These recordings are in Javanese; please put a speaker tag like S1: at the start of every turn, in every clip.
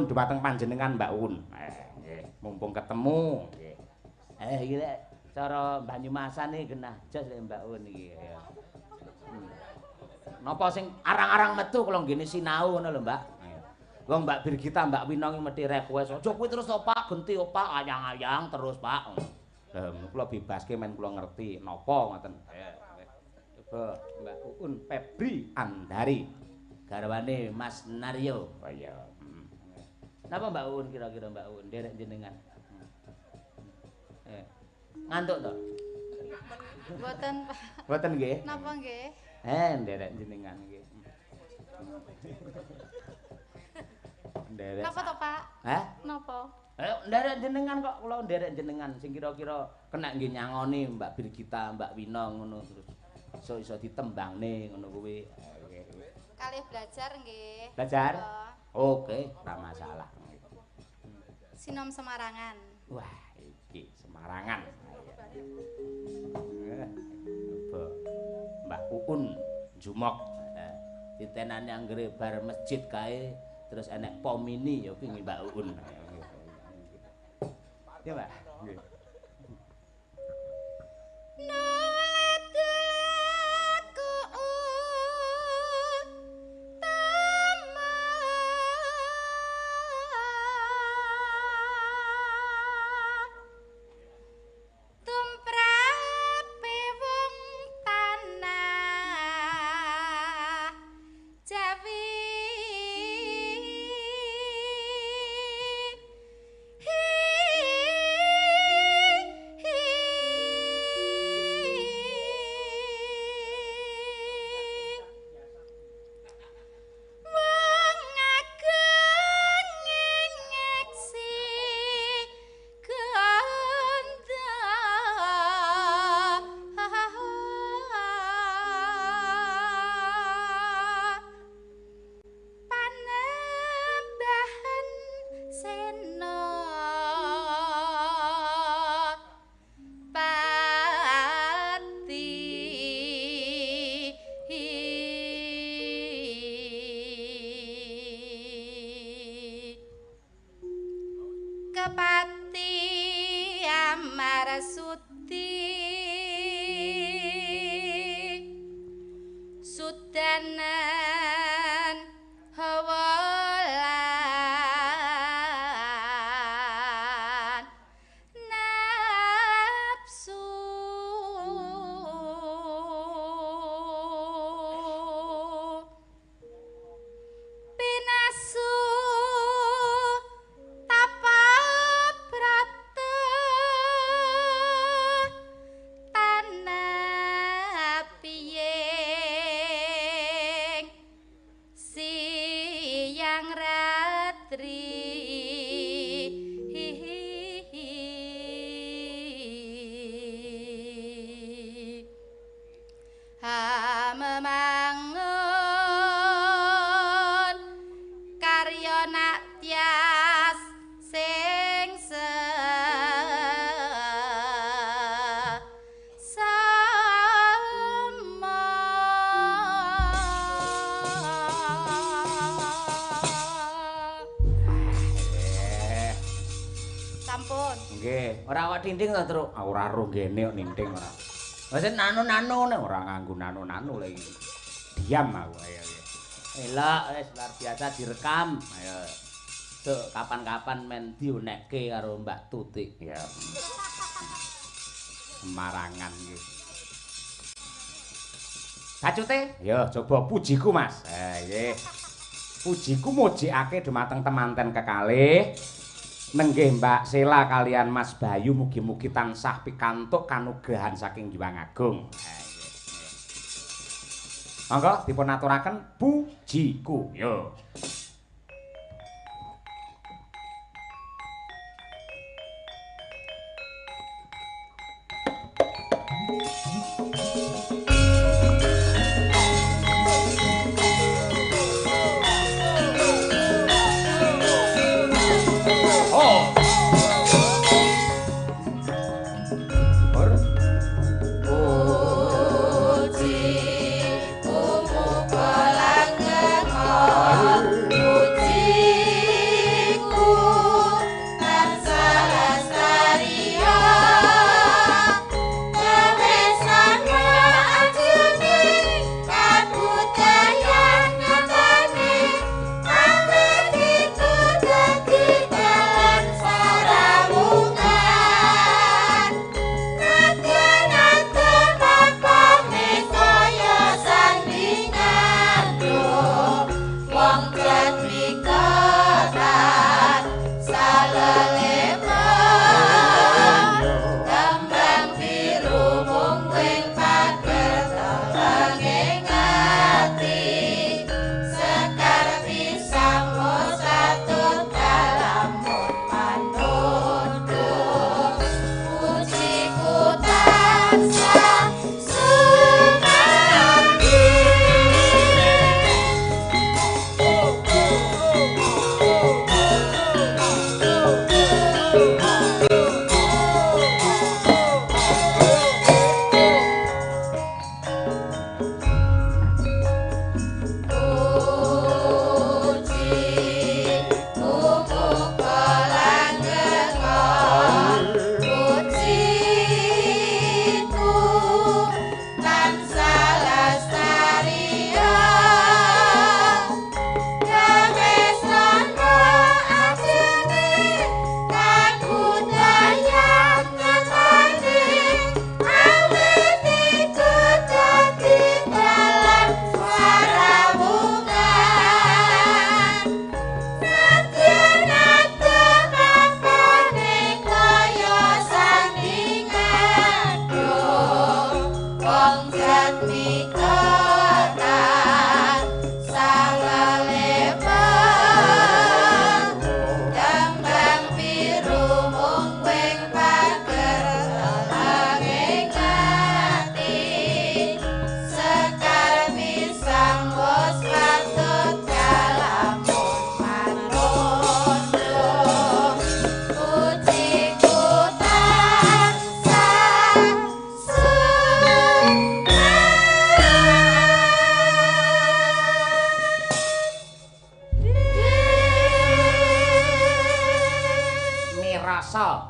S1: nuwun dhumateng panjenengan Mbak Un. Nggih, mumpung ketemu. Nggih. Iki lek cara Banyumasan iki genah jos lek Mbak Un iki. Napa sing arang-arang metu kula nggene sinau ngono lho, Mbak. Wong Mbak Birgita, Mbak Winong mesti request. Aja kuwi terus to, Pak, genti oh, Pak, ayang-ayang terus, Pak. Lah kula bebaske men kula ngerti napa ngoten. Coba Mbak Uun Febri Andari. Garwane Mas Naryo. Oh iya. Napa Mbak Uun kira-kira Mbak Uun derek jenengan? Ngantuk to?
S2: Mboten, Pak.
S1: Mboten nggih.
S2: Napa nggih?
S1: Derek jenengan nggih. Derek.
S2: Napa to, Pak?
S1: Hah?
S2: Napa?
S1: Nderek jenengan kok kula nderek jenengan sing kira-kira kena nggih nyangoni Mbak Birgita, Mbak Winong ngono terus iso ditembangne ngono kuwi.
S2: Kalih belajar nggih.
S1: Belajar? Oke, ora masalah.
S2: Sinom Semarangan.
S1: Wah, iki Semarangan. Mbak Uun Jumok. Ditenane anggere bar masjid kae terus enek pom mini ya kuwi Mbak Uun. Ya, Mbak. Nggih.
S2: Kepati Amarasuti Sudanan Hawalan Nafsu Pinasu memangun karya natyas sing sama sampun
S1: Nggih, ora kok tinting to, Truk. Ora ro ngene kok ninting ora. Wis nanu-nanu ora nganggo nanu-nanu lagi. Diam aku ayo. Elok wis luar biasa direkam. Ayo. Cuk, kapan-kapan men dionekke karo Mbak Tutik ya. Semarangan iki. Bacute? Ya, coba pujiku, Mas. Nggih. Pujiku mujikake dumateng temanten kekalih. Nenggih Mbak Sela kalian Mas Bayu mugi-mugi tansah pikantuk kanugrahan saking Hyang Agung. Monggo dipun aturaken pujiku. Yo.
S2: Puji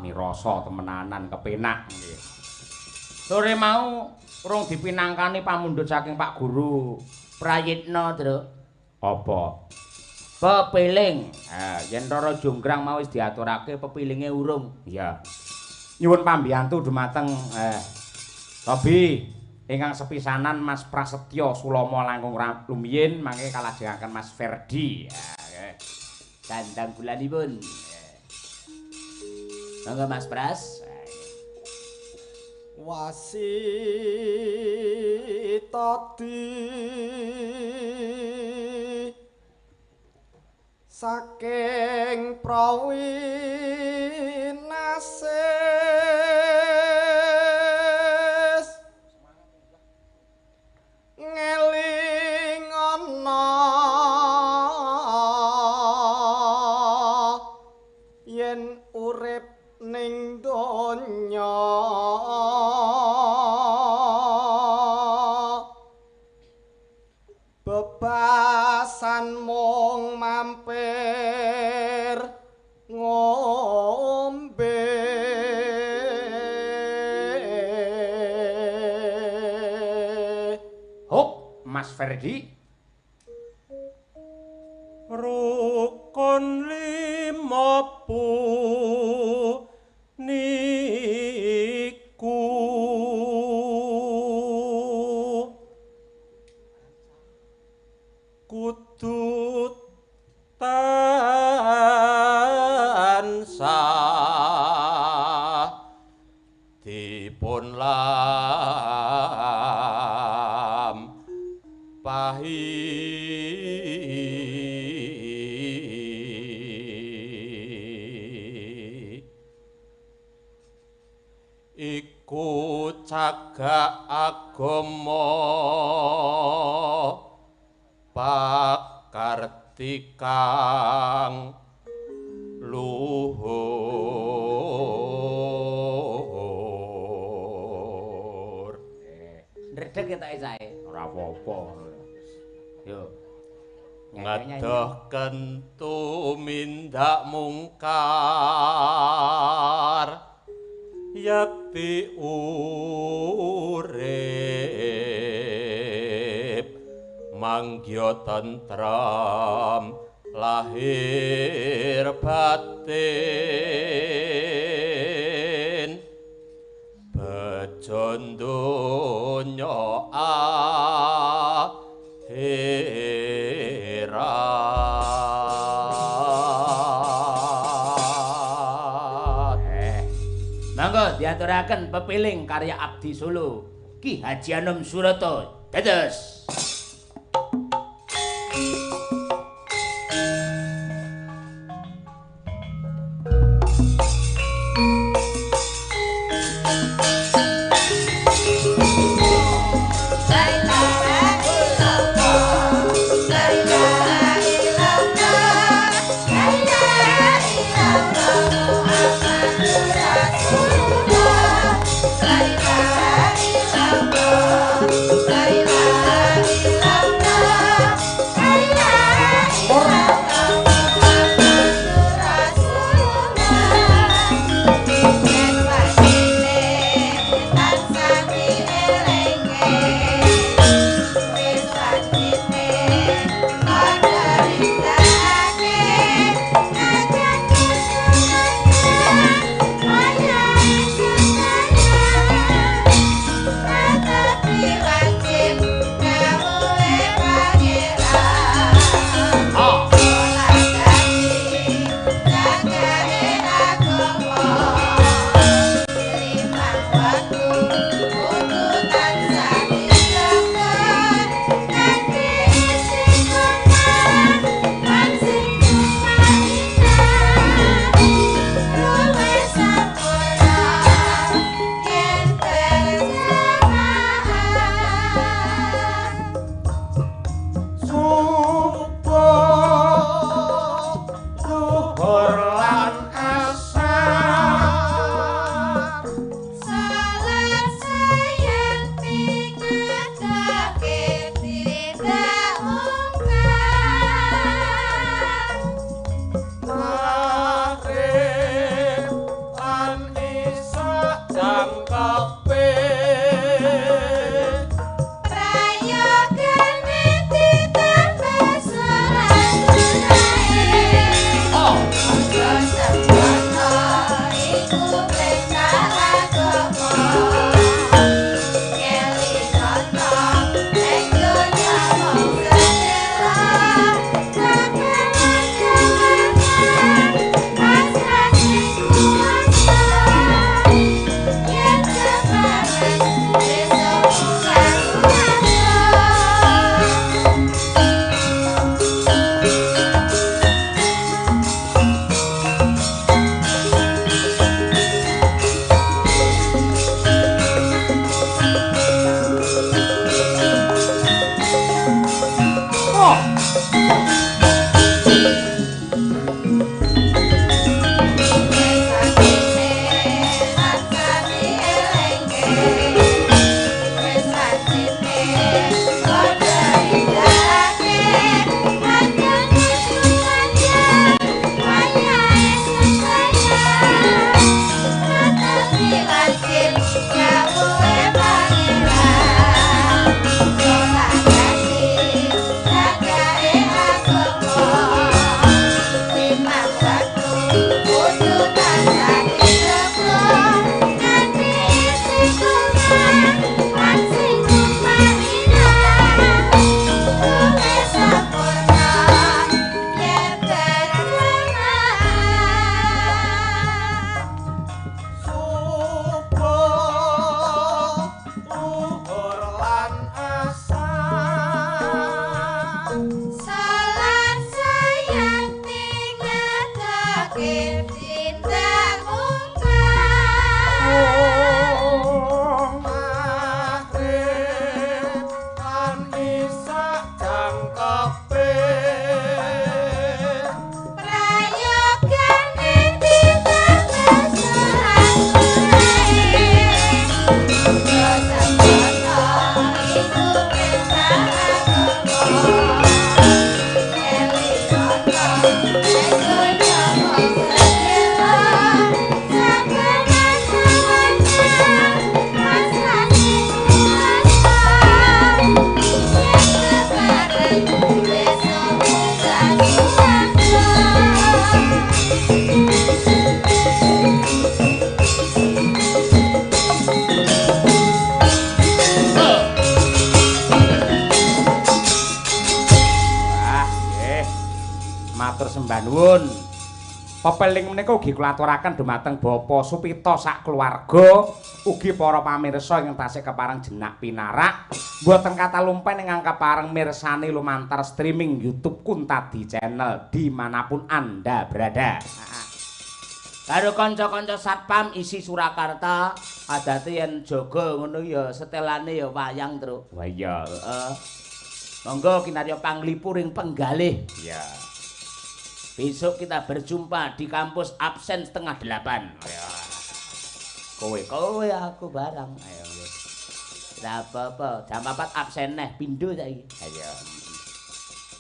S1: mirasa temenanan kepenak nggih. Sore mau urung dipinangkani pamundhut saking Pak Guru Prayitna, Tru. Apa? Pepiling. Yen Rara Jonggrang mau wis diaturake pepilinge urung. Iya. Nyuwun pambiyantu dumateng Tobi ingkang sepisanan Mas Prasetyo Sulama langkung rumiyin mangke kalajengaken Mas Ferdi. Dandang bulanipun. Monggo Mas Pras.
S3: Wasitati saking prawinasis ngeling ana yen urip ning donya bebasan mung mampir ngombe
S1: Hop, Mas Ferdi.
S3: rukun limapu niku kudu tansah dipun lampahi iku cagak agama pakartikang luhur.
S1: Ndredeg ketoke sae. Ora apa-apa. Yo.
S3: Ngedohken tumindak mungkar yakti urip manggya tentram lahir batin bejo donya akhirat.
S1: Monggo diaturaken pepiling karya Abdi Solo Ki Haji Anom Surata. Dados. Sembah nuwun. Pepeling menika ugi kula aturaken dumateng Bapa Supita sak keluarga, ugi para pamirsa ingkang tasih kepareng jenak pinarak, mboten katalumpen ingkang kepareng mirsani lumantar streaming YouTube Kuntadi Channel dimanapun Anda berada. Karo kanca-kanca Satpam isi Surakarta, adate yen jaga ngono ya setelane ya wayang, Truk. Wah iya, heeh. Monggo kinarya panglipuring penggalih. Iya. Besok kita berjumpa di kampus absen 7:30. Ayo. Kowe aku barang. Ayo. Ora apa-apa, jam 4 absen neh pindho saiki. Ayo.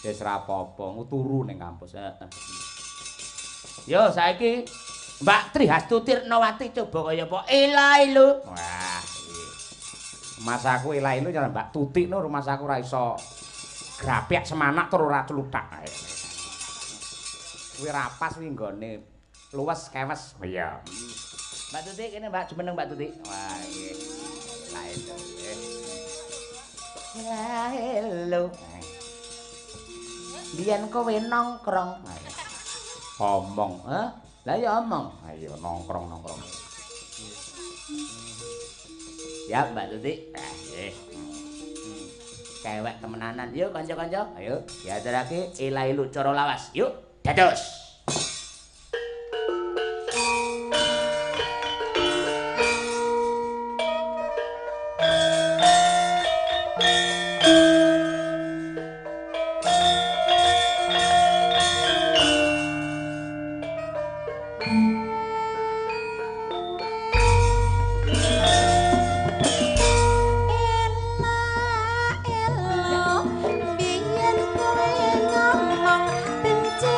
S1: Wis ora apa-apa, turu ning kampus. Yo saiki Mbak Tri Hastuti Retnawati coba kaya apa? Ela-elu. Wah, iki. Mas aku ela-elu karo Mbak Tutik no rumah aku ora iso grapyak semanak tur ora cluthak. Kuwi rapas kuwi nggone luwes kewes. Oh iya. Mbak Tutik kene Mbak jumeneng Mbak Tutik. Wah, iki. Ela-elu. Ela-elu. Biyen kowe nongkrong. Omong, heh? Lah ya omong. Ayo nongkrong. Siap Mbak Tutik. Nggih. Cewek temenanan. Yuk kanca-kanca, ayo diaturake ela-elu cara lawas. Yuk, dados.
S2: Biyen kowe ngomong benci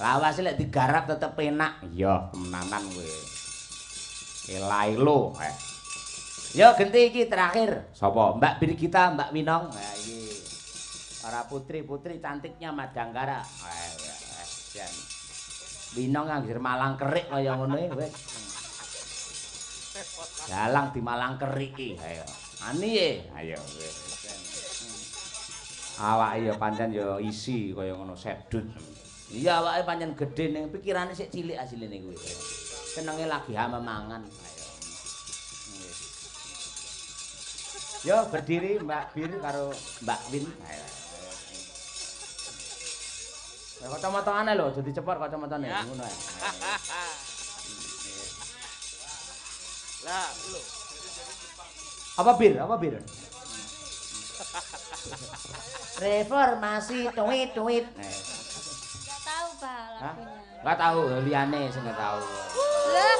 S1: Lawas lek digarap tetep enak. Iya, temenanan kowe. Elailo. Yo genti iki terakhir. Sapa? Mbak Birgita, Mbak Winong. Nah iki. Para putri-putri cantiknya Madangkara. Jan. Winong anggere malang kerik kaya ngono wis. Dalang di malang kerik iki. Ayo. Ani ye. Ayo wis. Awake ya pancen ya isi kaya ngono sedut. Iya awake pancen gedhe ning pikirane sik cilik asiline kuwi. Senenge lagi mangan. Ayo. Yo berdiri Mbak Bir karo Mbak Win. Ayo. Kacamataane lho, aja dicepot kacamatane ngono ae. Lah, lho. Apa Bir? Apa Bir? Reformasi tuwit-tuwit.
S2: Tahu Pak lagunya.
S1: Enggak tahu, liyane sing enggak tahu.
S2: Lah,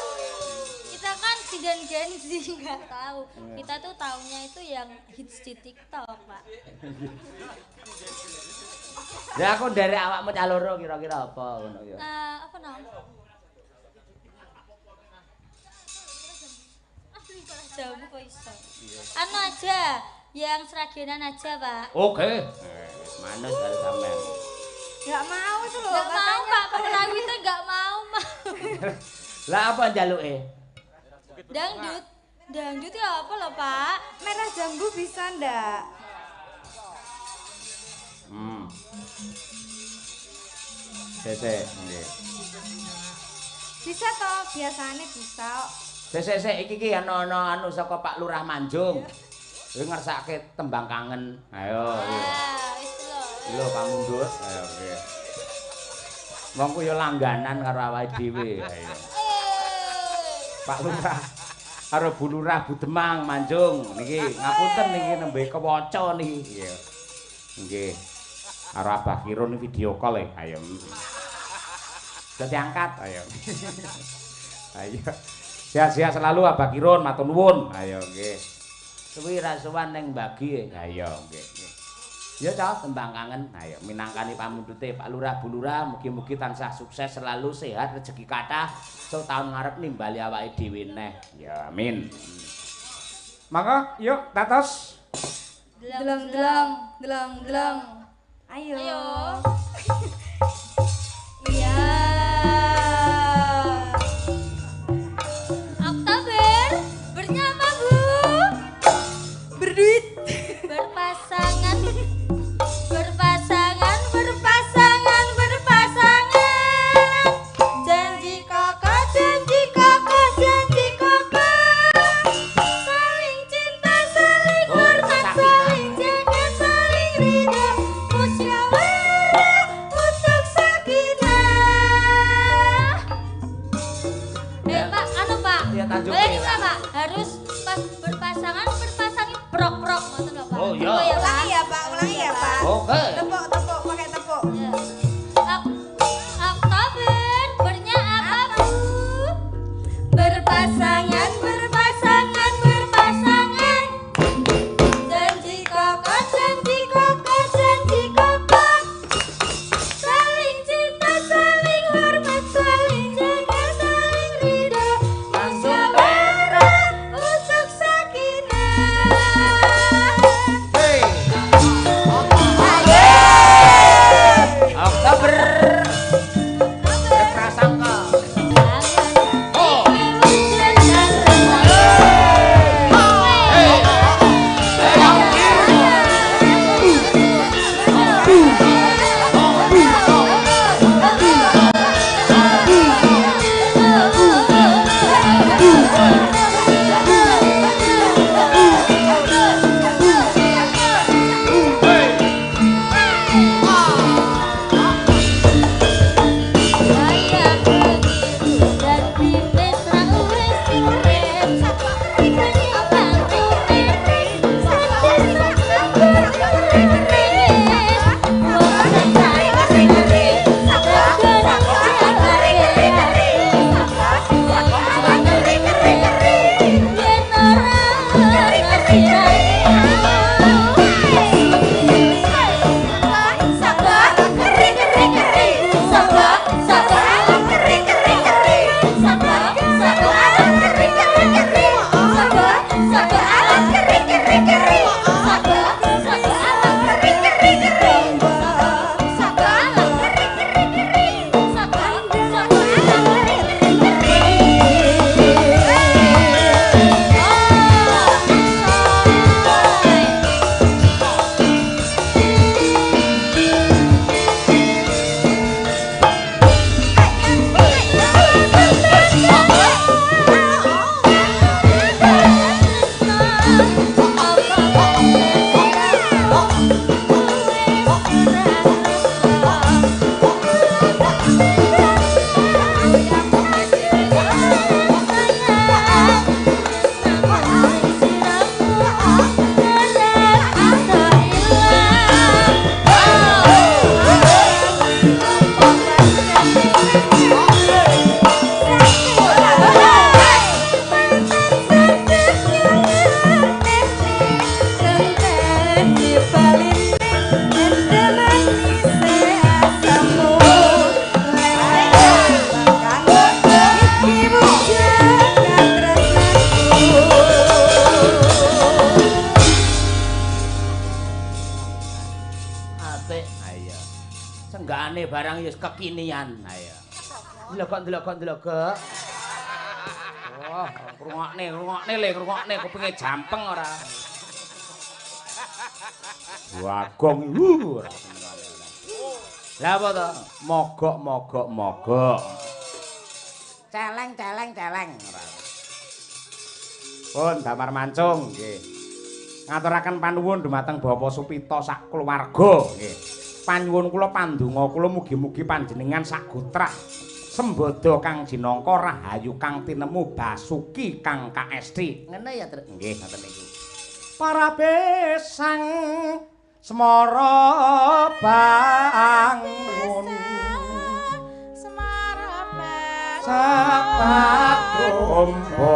S2: kita kan tidak Gen Z enggak tahu. Kita tuh taunya itu yang hits di TikTok, Pak.
S1: Ya aku dari awakmu cah loro kira-kira apa ngono ya.
S2: Apa namanya? Jamu kok iso. Anu aja, yang seragenan aja, Pak.
S1: Oke. Manus dari sampean.
S2: Enggak mau itu loh. Enggak mau, Pak. Perawi itu enggak mau, Pak.
S1: Lah apa njaluke?
S2: Dangdut. Dangdut ya apa loh, Pak?
S4: Merah jambu bisa ndak?
S1: Sese, nggih.
S4: Bisa toh, biasanya bisa.
S1: Sese iki ana anu saka Pak Lurah Manjung. Kuwi ngersake tembang kangen. Ayo.
S2: Wis lho.
S1: Lho pamundhut. Ayo nggih. Wong ku ya langganan karo awake dhewe. Ayo. Pak Lurah karo Bu Lurah Budemang Manjung niki ngapunten niki nembe kewaca niki. Iya. Nggih. Karo Abah Kirun video call e. Ayo. Dadi angkat. Ayo. Ayo. Sehat-sehat selalu Abah Kirun, matur nuwun. Ayo nggih. Suwi ra sowan ning mbagi. Ayo nggih. Ya cah tembang kangen. Ayo minangkani pamundhute Pak Lurah Bu Lurah mugi-mugi tansah sukses selalu sehat rezeki kathah so tahun ngarep nimbali awake dhewe neh. Ya amin. Maka yuk tatos.
S4: Delong. Ayo.
S2: Iya. Oktober, bernyama Bu.
S4: Berduit.
S2: Berpasangan.
S4: Janji kakak, janji kakak, janji kakak. Saling cinta, saling hormat, saling jaga, saling ridho. Musyawarah untuk sakinah.
S2: Pak, anu Pak.
S1: Ya, Tanjung
S2: Boleh
S1: Priok.
S2: nggak Pak? Harus pas berpasangan berpasangin prok-prok ngoten lho Pak.
S1: Oh, iya.
S2: Gitu ya, Pak.
S4: Ulangi ya Pak.
S1: Oke.
S4: Tepuk, pakai tepuk.
S2: Ya. Oktober, bernya apa Bu?
S4: Berpasangan. Janji kakak, janji kakak, janji kakak. Saling cinta, saling hormat, saling jaga, saling ridho. Musyawarah untuk sakinah.
S1: Hey. Oktober. Berprasangka. Oh. Senggane barang ya kekinian. Ayo. Ndelok kok. Wah, ngrungokne kupinge jampeng ora. Wagong ora. Lah apa to? Mogok. Celeng ora. Pun damar mancung nggih. Ngaturaken panuwun dumateng Bapak Supito sak keluarga nggih. Panyuwun kula pandonga kula mugi-mugi panjenengan sagotrah sembodo kang jinangka rahayu kang tinemu basuki kang kaesti. Ngene ya, Tru. Nggih, ngoten niku. Para besang semara bangun
S4: Semara
S1: sepat kumpo